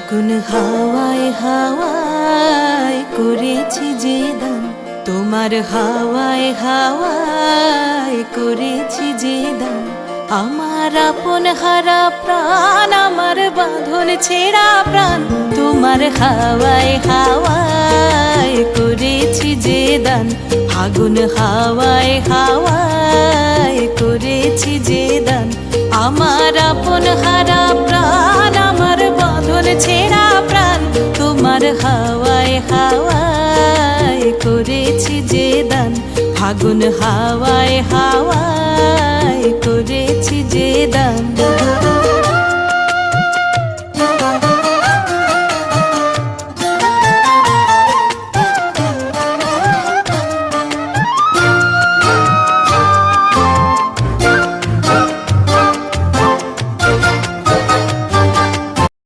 ফাগুন হাওয়ায় হাওয়ায় করেছি যে দান, তোমার হাওয়ায় হাওয়ায় করেছি যে দান। আমার আপন হারা প্রাণ, আমার বাঁধন ছেঁড়া প্রাণ, তোমার হাওয়ায় হাওয়ায় করেছি যে দান। ফাগুন হাওয়ায় হাওয়ায় করেছি যে দান। আমার আপন হারা প্রাণ, আমার বাঁধন ছেঁড়া প্রাণ, তোমার হাওয়ায় হাওয়ায় করেছি যে দান। ফাগুন হাওয়ায় হাওয়ায় করেছি যে দান।